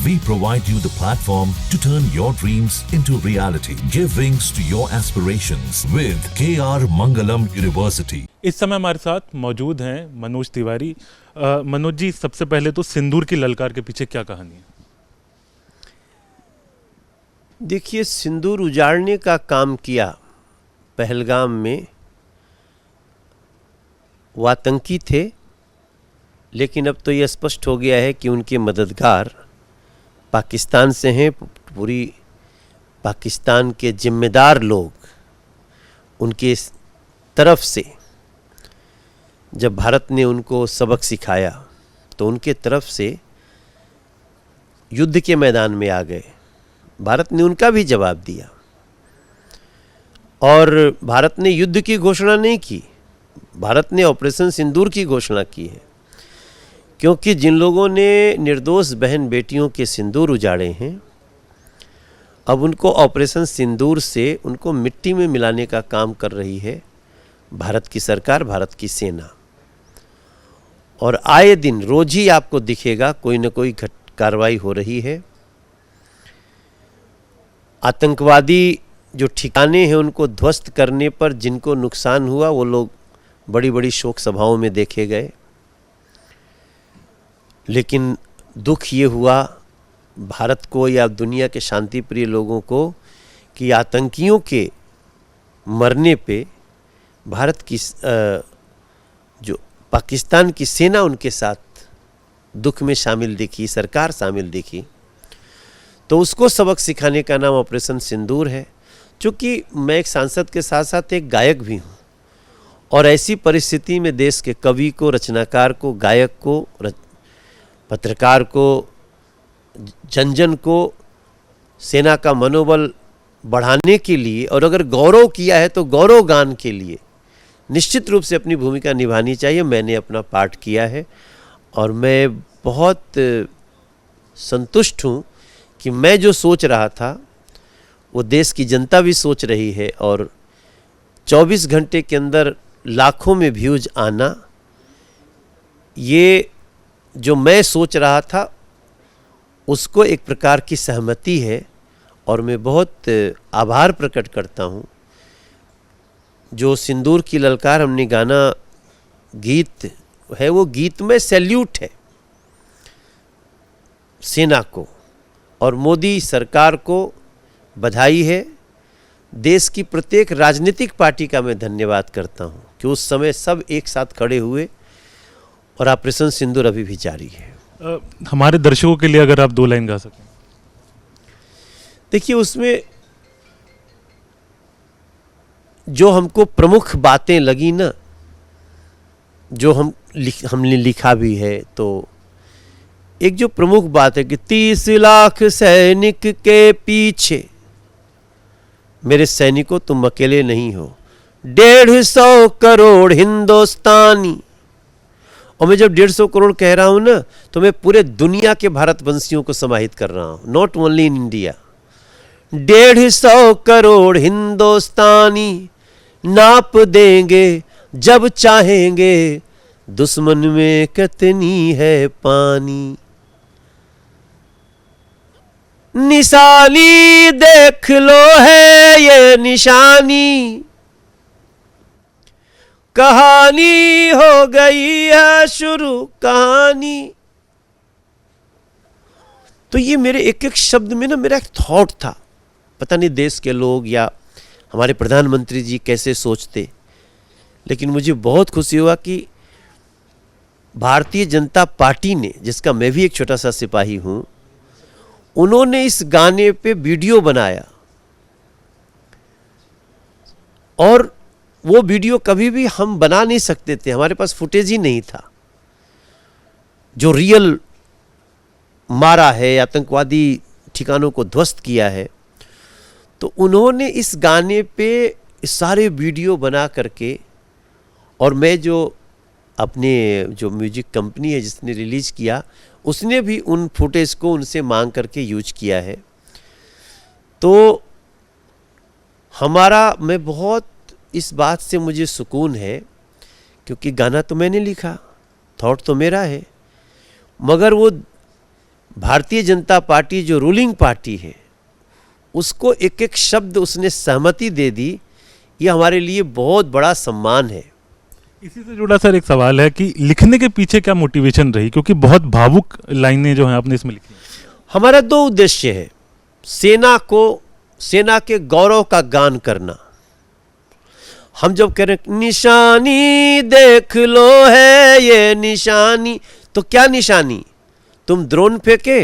We provide you the platform to turn your dreams into reality. Give wings to your aspirations with KR Mangalam University. इस समय हमारे साथ मौजूद हैं मनोज तिवारी। मनोज जी, सबसे पहले तो सिंदूर की ललकार के पीछे क्या कहानी है? देखिए, सिंदूर उजाड़ने का काम किया पहलगाम में, वो आतंकी थे, लेकिन अब तो ये स्पष्ट हो गया है कि उनके मददगार पाकिस्तान से हैं। पूरी पाकिस्तान के जिम्मेदार लोग उनके तरफ से जब भारत ने उनको सबक सिखाया तो उनके तरफ से युद्ध के मैदान में आ गए। भारत ने उनका भी जवाब दिया और भारत ने युद्ध की घोषणा नहीं की, भारत ने ऑपरेशन सिंदूर की घोषणा की है। क्योंकि जिन लोगों ने निर्दोष बहन बेटियों के सिंदूर उजाड़े हैं, अब उनको ऑपरेशन सिंदूर से उनको मिट्टी में मिलाने का काम कर रही है भारत की सरकार, भारत की सेना। और आए दिन रोज ही आपको दिखेगा कोई न कोई कार्रवाई हो रही है। आतंकवादी जो ठिकाने हैं उनको ध्वस्त करने पर जिनको नुकसान हुआ वो लोग बड़ी बड़ी शोक सभाओं में देखे गए। लेकिन दुख ये हुआ भारत को या दुनिया के शांति प्रिय लोगों को कि आतंकियों के मरने पे भारत की जो पाकिस्तान की सेना उनके साथ दुख में शामिल दिखी, सरकार शामिल दिखी। तो उसको सबक सिखाने का नाम ऑपरेशन सिंदूर है। चूँकि मैं एक सांसद के साथ साथ एक गायक भी हूँ और ऐसी परिस्थिति में देश के कवि को, रचनाकार को, गायक को, पत्रकार को, जन जन को सेना का मनोबल बढ़ाने के लिए और अगर गौरव किया है तो गौरव गान के लिए निश्चित रूप से अपनी भूमिका निभानी चाहिए। मैंने अपना पार्ट किया है और मैं बहुत संतुष्ट हूँ कि मैं जो सोच रहा था वो देश की जनता भी सोच रही है और 24 घंटे के अंदर लाखों में व्यूज आना, ये जो मैं सोच रहा था उसको एक प्रकार की सहमति है। और मैं बहुत आभार प्रकट करता हूँ जो सिंदूर की ललकार हमने गाना गीत है, वो गीत में सैल्यूट है सेना को और मोदी सरकार को बधाई है। देश की प्रत्येक राजनीतिक पार्टी का मैं धन्यवाद करता हूँ कि उस समय सब एक साथ खड़े हुए और ऑपरेशन सिंदूर अभी भी जारी है। हमारे दर्शकों के लिए अगर आप 2 लाइन गा सकें। देखिए, उसमें जो हमको प्रमुख बातें लगी ना, जो हमने लिखा भी है, तो एक जो प्रमुख बात है कि 30 लाख सैनिक के पीछे मेरे सैनिकों तुम अकेले नहीं हो, 150 करोड़ हिंदुस्तानी। और मैं जब 150 करोड़ कह रहा हूं ना, तो मैं पूरे दुनिया के भारतवंशियों को समाहित कर रहा हूं, not only in India. 150 crore हिंदुस्तानी नाप देंगे जब चाहेंगे, दुश्मन में कितनी है पानी। निशानी देख लो है ये निशानी, कहानी हो गई है शुरू कहानी। तो ये मेरे एक एक शब्द में ना मेरा एक थॉट था। पता नहीं देश के लोग या हमारे प्रधानमंत्री जी कैसे सोचते, लेकिन मुझे बहुत खुशी हुआ कि भारतीय जनता पार्टी ने, जिसका मैं भी एक छोटा सा सिपाही हूं, उन्होंने इस गाने पे वीडियो बनाया और वो वीडियो कभी भी हम बना नहीं सकते थे, हमारे पास फुटेज ही नहीं था जो रियल मारा है, आतंकवादी ठिकानों को ध्वस्त किया है। तो उन्होंने इस गाने पे सारे वीडियो बना करके, और मैं जो अपने जो म्यूजिक कंपनी है जिसने रिलीज किया, उसने भी उन फुटेज को उनसे मांग करके यूज किया है। तो हमारा, मैं बहुत इस बात से मुझे सुकून है क्योंकि गाना तो मैंने लिखा, थॉट तो मेरा है, मगर वो भारतीय जनता पार्टी जो रूलिंग पार्टी है उसको एक एक शब्द उसने सहमति दे दी, ये हमारे लिए बहुत बड़ा सम्मान है। इसी से जुड़ा सर एक सवाल है कि लिखने के पीछे क्या मोटिवेशन रही, क्योंकि बहुत भावुक लाइनें जो हैं आपने इसमें लिखी हैं। हमारा दो उद्देश्य है, सेना के गौरव का गान करना। हम जब कह रहे हैं निशानी देख लो है ये निशानी, तो क्या निशानी? तुम ड्रोन फेंके,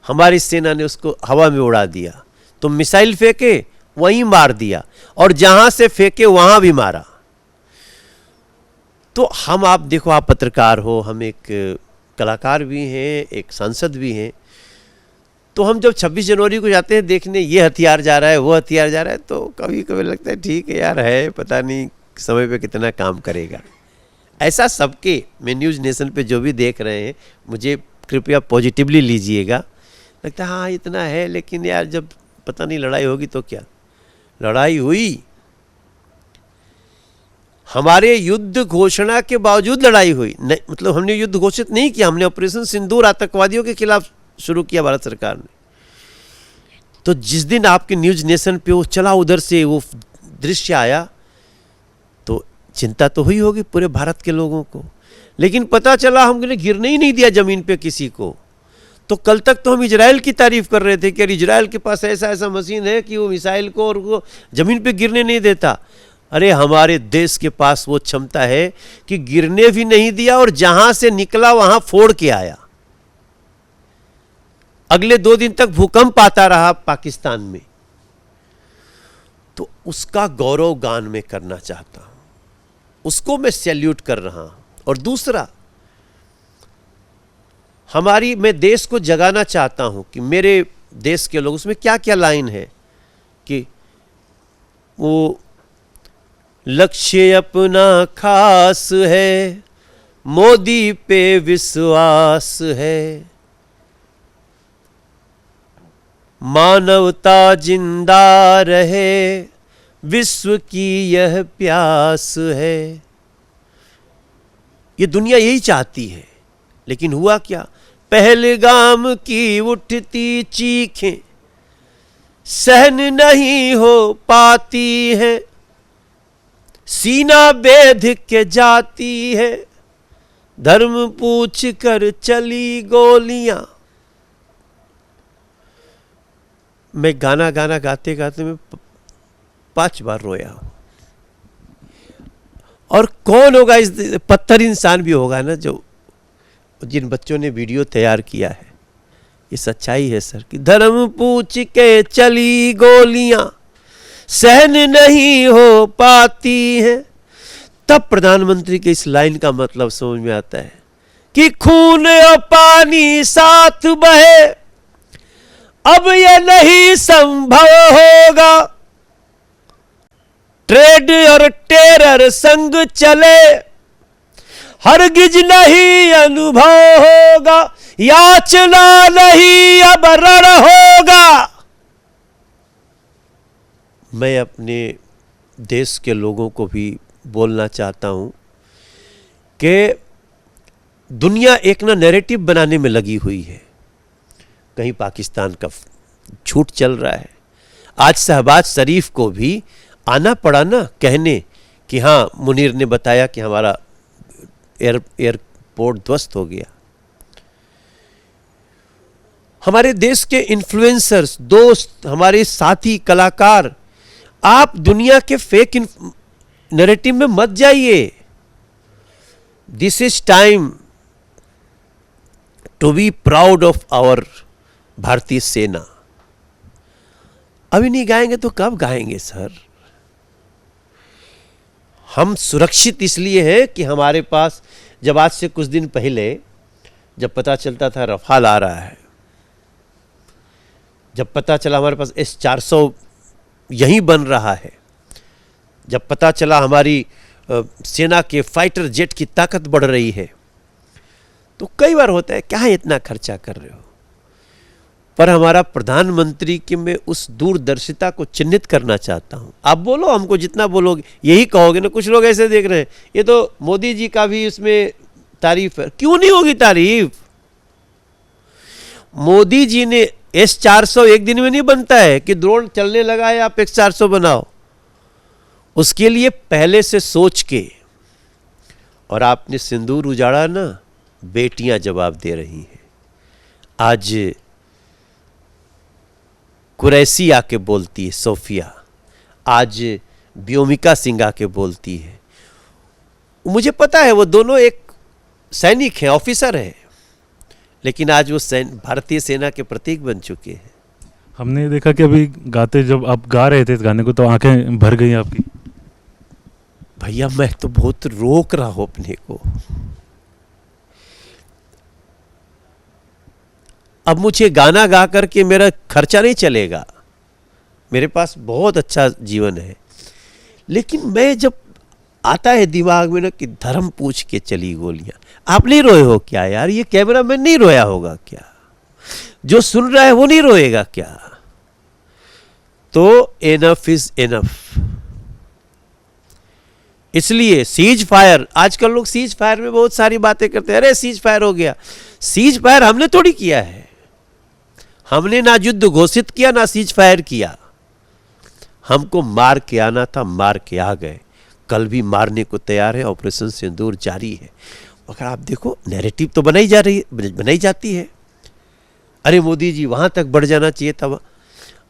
हमारी सेना ने उसको हवा में उड़ा दिया। तुम मिसाइल फेंके, वहीं मार दिया, और जहां से फेंके वहां भी मारा। तो हम, आप देखो, आप पत्रकार हो, हम एक कलाकार भी हैं, एक सांसद भी हैं, तो हम जब 26 जनवरी को जाते हैं देखने, ये हथियार जा रहा है, वो हथियार जा रहा है, तो कभी कभी लगता है ठीक है यार, है, पता नहीं समय पे कितना काम करेगा। ऐसा सबके, मैं न्यूज़ नेशन पे जो भी देख रहे हैं, मुझे कृपया पॉजिटिवली लीजिएगा। लगता है हाँ इतना है, लेकिन यार जब पता नहीं लड़ाई होगी तो क्या। लड़ाई हुई, हमारे युद्ध घोषणा के बावजूद लड़ाई हुई। मतलब हमने युद्ध घोषित नहीं किया, हमने ऑपरेशन सिंदूर आतंकवादियों के खिलाफ शुरू किया भारत सरकार ने। तो जिस दिन आपके न्यूज़ नेशन पे वो चला, उधर से वो दृश्य आया, तो चिंता तो हुई होगी पूरे भारत के लोगों को। लेकिन पता चला हमने गिरने ही नहीं दिया जमीन पे किसी को। तो कल तक तो हम इजराइल की तारीफ कर रहे थे कि इजराइल के पास ऐसा ऐसा मशीन है कि वो मिसाइल को और वो जमीन पे गिरने नहीं देता। अरे हमारे देश के पास वो क्षमता है कि गिरने भी नहीं दिया, और जहां से निकला वहां फोड़ के आया। अगले 2 दिन तक भूकंप आता रहा पाकिस्तान में। तो उसका गौरव गान में करना चाहता हूं, उसको मैं सैल्यूट कर रहा हूं। और दूसरा, मैं देश को जगाना चाहता हूं कि मेरे देश के लोग, उसमें क्या क्या लाइन है कि वो लक्ष्य अपना खास है, मोदी पे विश्वास है, मानवता जिंदा रहे, विश्व की यह प्यास है। ये दुनिया यही चाहती है, लेकिन हुआ क्या? पहलगाम की उठती चीखें सहन नहीं हो पाती है, सीना बेध के जाती है, धर्म पूछ कर चली गोलियां। मैं गाना गाते गाते मैं 5 बार रोया हूं। और कौन होगा इस पत्थर इंसान भी होगा ना, जो जिन बच्चों ने वीडियो तैयार किया है। ये सच्चाई है सर कि धर्म पूछ के चली गोलियां सहन नहीं हो पाती हैं। तब प्रधानमंत्री के इस लाइन का मतलब समझ में आता है कि खून और पानी साथ बहे, अब यह नहीं संभव होगा, ट्रेड और टेरर संग चले, हरगिज नहीं अनुभव होगा, याचना नहीं अब रण होगा। मैं अपने देश के लोगों को भी बोलना चाहता हूं कि दुनिया एक ना नैरेटिव बनाने में लगी हुई है। कहीं पाकिस्तान का झूठ चल रहा है। आज शहबाज शरीफ को भी आना पड़ा ना कहने कि हाँ, मुनीर ने बताया कि हमारा एयरपोर्ट ध्वस्त हो गया। हमारे देश के इन्फ्लुएंसर्स, दोस्त, हमारे साथी कलाकार, आप दुनिया के फेक नैरेटिव में मत जाइए। This is time to be proud of our भारतीय सेना। अभी नहीं गाएंगे तो कब गाएंगे सर? हम सुरक्षित इसलिए हैं कि हमारे पास, जब आज से कुछ दिन पहले जब पता चलता था रफाल आ रहा है, जब पता चला हमारे पास S-400 यहीं बन रहा है, जब पता चला हमारी सेना के फाइटर जेट की ताकत बढ़ रही है, तो कई बार होता है क्या इतना खर्चा कर रहे हो। पर हमारा प्रधानमंत्री की मैं उस दूरदर्शिता को चिन्हित करना चाहता हूं। आप बोलो, हमको जितना बोलोगे यही कहोगे ना। कुछ लोग ऐसे देख रहे हैं, ये तो मोदी जी का भी उसमें तारीफ है। क्यों नहीं होगी तारीफ? मोदी जी ने S-400 एक दिन में नहीं बनता है कि ड्रोन चलने लगा है आप X-400 बनाओ। उसके लिए पहले से सोच के, और आपने सिंदूर उजाड़ा ना, बेटियां जवाब दे रही हैं। आज कुरैशी आके बोलती है, सोफिया, आज व्योमिका सिंह आके बोलती है। मुझे पता है वो दोनों एक सैनिक हैं, ऑफिसर हैं, लेकिन आज वो भारतीय सेना के प्रतीक बन चुके हैं। हमने देखा कि अभी गाते, जब आप गा रहे थे इस गाने को, तो आंखें भर गई आपकी। भैया मैं तो बहुत रोक रहा हूं अपने को। अब मुझे गाना गा करके मेरा खर्चा नहीं चलेगा, मेरे पास बहुत अच्छा जीवन है, लेकिन मैं जब आता है दिमाग में ना कि धर्म पूछ के चली गोलियां, आप नहीं रोए हो क्या यार? ये कैमरामैन नहीं रोया होगा क्या? जो सुन रहा है वो नहीं रोएगा क्या? तो एनफ इज एनफ। इसलिए सीज फायर, आजकल लोग सीज फायर में बहुत सारी बातें करते हैं, अरे सीज फायर हो गया। सीज फायर हमने थोड़ी किया है, हमने ना युद्ध घोषित किया ना सीज फायर किया। हमको मार के आना था, मार के आ गए, कल भी मारने को तैयार है, ऑपरेशन सिंदूर जारी है। मगर आप देखो नैरेटिव तो बनाई जाती है। अरे मोदी जी वहां तक बढ़ जाना चाहिए था,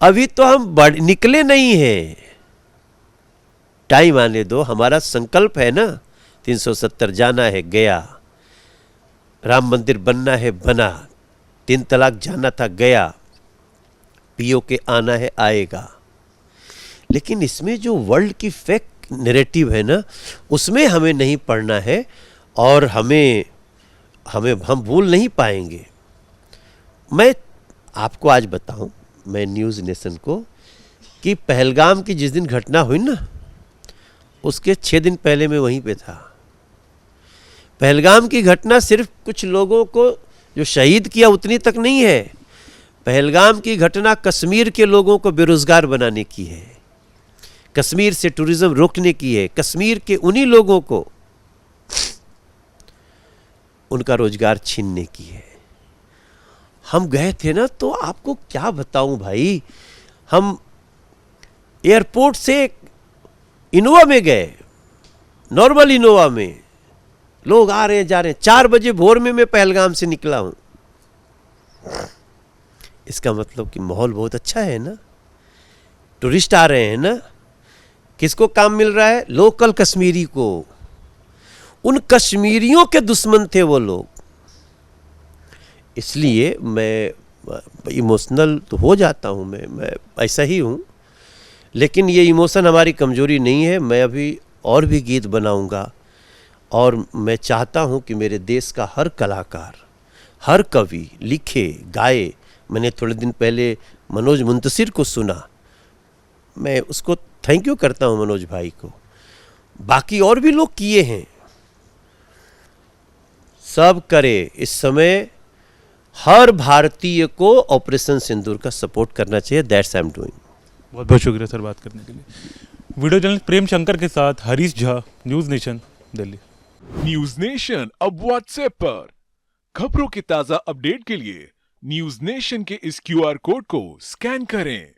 अभी तो हम निकले नहीं हैं, टाइम आने दो। हमारा संकल्प है ना, 370 जाना है गया, राम मंदिर बनना है बना, 3 तलाक जाना था गया, पीओके आना है आएगा। लेकिन इसमें जो वर्ल्ड की फेक नैरेटिव है ना, उसमें हमें नहीं पढ़ना है, और हम भूल नहीं पाएंगे। मैं आपको आज बताऊं, मैं न्यूज़ नेशन को, कि पहलगाम की जिस दिन घटना हुई ना, उसके 6 दिन पहले मैं वहीं पे था। पहलगाम की घटना सिर्फ कुछ लोगों को जो शहीद किया उतनी तक नहीं है। पहलगाम की घटना कश्मीर के लोगों को बेरोजगार बनाने की है, कश्मीर से टूरिज्म रोकने की है, कश्मीर के उन्हीं लोगों को उनका रोजगार छीनने की है। हम गए थे ना, तो आपको क्या बताऊं भाई, हम एयरपोर्ट से इनोवा में गए, नॉर्मल इनोवा में, लोग आ रहे जा रहे हैं। 4 बजे भोर में मैं पहलगाम से निकला हूं। इसका मतलब कि माहौल बहुत अच्छा है ना, टूरिस्ट आ रहे हैं ना। किसको काम मिल रहा है? लोकल कश्मीरी को। उन कश्मीरियों के दुश्मन थे वो लोग। इसलिए मैं इमोशनल तो हो जाता हूँ, मैं ऐसा ही हूँ, लेकिन ये इमोशन हमारी कमजोरी नहीं है। मैं अभी और भी गीत बनाऊंगा, और मैं चाहता हूँ कि मेरे देश का हर कलाकार, हर कवि लिखे गाए। मैंने थोड़े दिन पहले मनोज मुंतशिर को सुना, मैं उसको थैंक यू करता हूँ, मनोज भाई को। बाकी और भी लोग किए हैं, सब करे। इस समय हर भारतीय को ऑपरेशन सिंदूर का सपोर्ट करना चाहिए। That's I am doing. बहुत बहुत शुक्रिया सर बात करने के लिए। वीडियो जर्नलिस्ट प्रेम शंकर के साथ Harish Jha, news nation, Delhi. News nation अब व्हाट्सएप पर खबरों के ताजा अपडेट के लिए न्यूज नेशन के इस क्यूआर कोड को स्कैन करें।